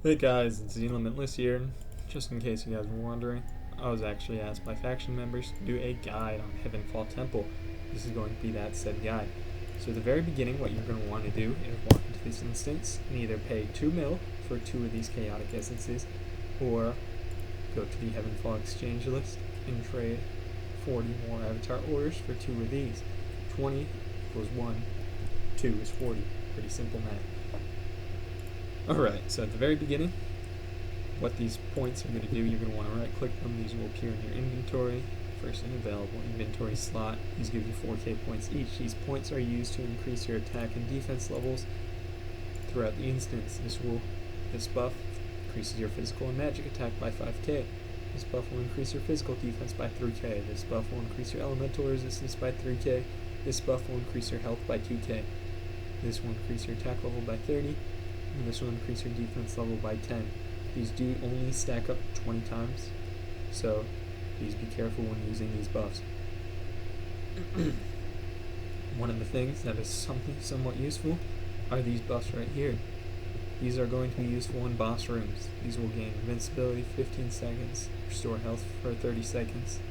Hey guys, it's Limitless here. Just in case you guys were wondering, I was actually asked by faction members to do a guide on Heavenfall Temple. This is going to be that said guide. So at the very beginning, what you're going to want to do is walk into this instance and either pay 2 mil for 2 of these chaotic essences, or go to the Heavenfall exchange list and trade 40 more avatar orders for 2 of these. 20 equals 1, 2 is 40. Pretty simple math. Alright, so at the very beginning, what these points are going to do, you're going to want to right click them. These will appear in your inventory. First in available inventory slot. These give you 4k points each. These points are used to increase your attack and defense levels throughout the instance. This buff increases your physical and magic attack by 5k. This buff will increase your physical defense by 3k. This buff will increase your elemental resistance by 3k. This buff will increase your health by 2k. This will increase your attack level by 30. And this will increase your defense level by 10. These do only stack up 20 times, so please be careful when using these buffs. One of the things that is somewhat useful are these buffs right here. These are going to be useful in boss rooms. These will gain invincibility for 15 seconds, restore health for 30 seconds,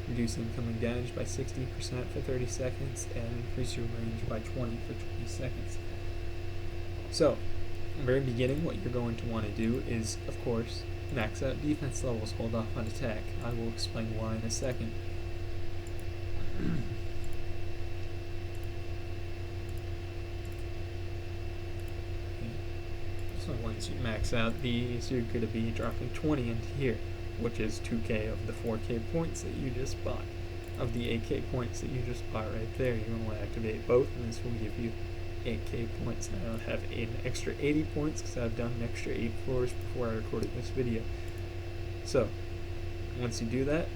reduce incoming damage by 60% for 30 seconds, and increase your range by 20 for 20 seconds. So, in the very beginning, what you're going to want to do is, of course, max out defense levels, hold off on attack. I will explain why in a second. So once you max out these, you're going to be dropping 20 into here, which is 2k of the 4k points that you just bought. Of the 8k points that you just bought right there, you're going to want to activate both, and this will give you 8k points. I don't have an extra 80 points because I've done an extra 8 floors before I recorded this video. So, once you do that,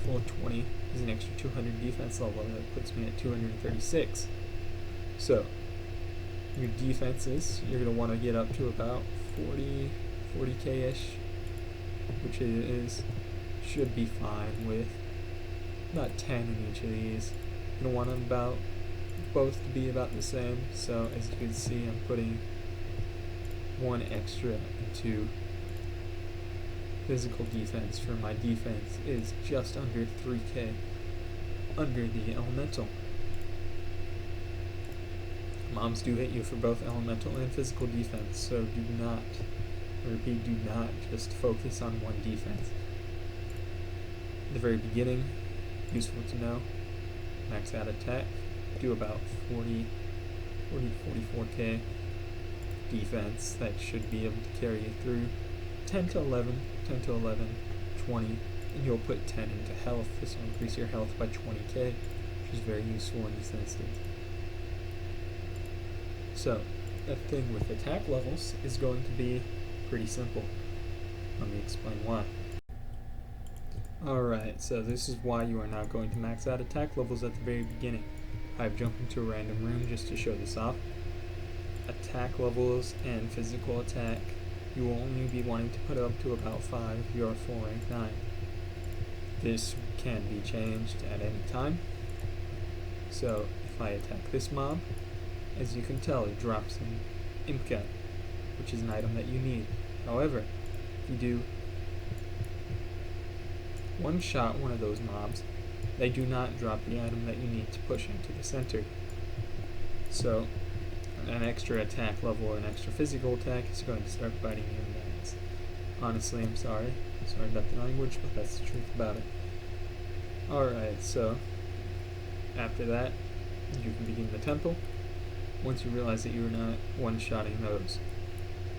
full 20 is an extra 200 defense level. That puts me at 236. So, your defenses, you're going to want to get up to about 40k-ish, which should be fine with about 10 in each of these. You're going to want them both to be about the same, so as you can see, I'm putting one extra into physical defense. For my defense is just under 3k under the elemental. Mobs do hit you for both elemental and physical defense, so do not just focus on one defense. At the very beginning, useful to know, max out attack, do about 44k defense. That should be able to carry you through 10 to 11, 20, and you'll put 10 into health. This will increase your health by 20k, which is very useful in this instance. So, the thing with attack levels is going to be pretty simple. Let me explain why. Alright, so this is why you are not going to max out attack levels at the very beginning. I've jumped into a random room just to show this off. Attack levels and physical attack, you will only be wanting to put up to about 5 if you are full rank 9. This can be changed at any time. So if I attack this mob, as you can tell, it drops an imp gut, which is an item that you need. However, if you do one-shot one of those mobs, they do not drop the item that you need to push into the center. So, an extra attack level or an extra physical attack is going to start biting you in the ass. Honestly, I'm sorry. Sorry about the language, but that's the truth about it. Alright, so, after that, you can begin the temple. Once you realize that you're not one-shotting those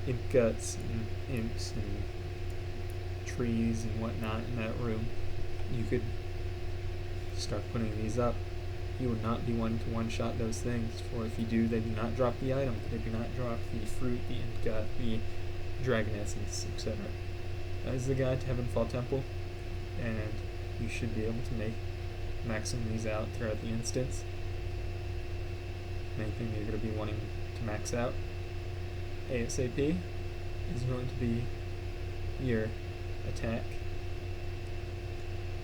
imp guts and imps and trees and whatnot in that room, you could start putting these up. You would not be wanting to one-shot those things, for if you do, they do not drop the item. They do not drop the fruit, the imp gut, the dragon essence, etc. That is the guide to Heavenfall Temple, and you should be able to maximum these out throughout the instance. Anything you're going to be wanting to max out ASAP is going to be your attack,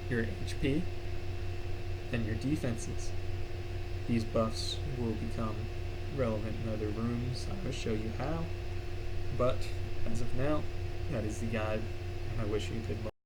your HP, and your defenses. These buffs will become relevant in other rooms. I will show you how. But as of now, that is the guide, and I wish you good luck.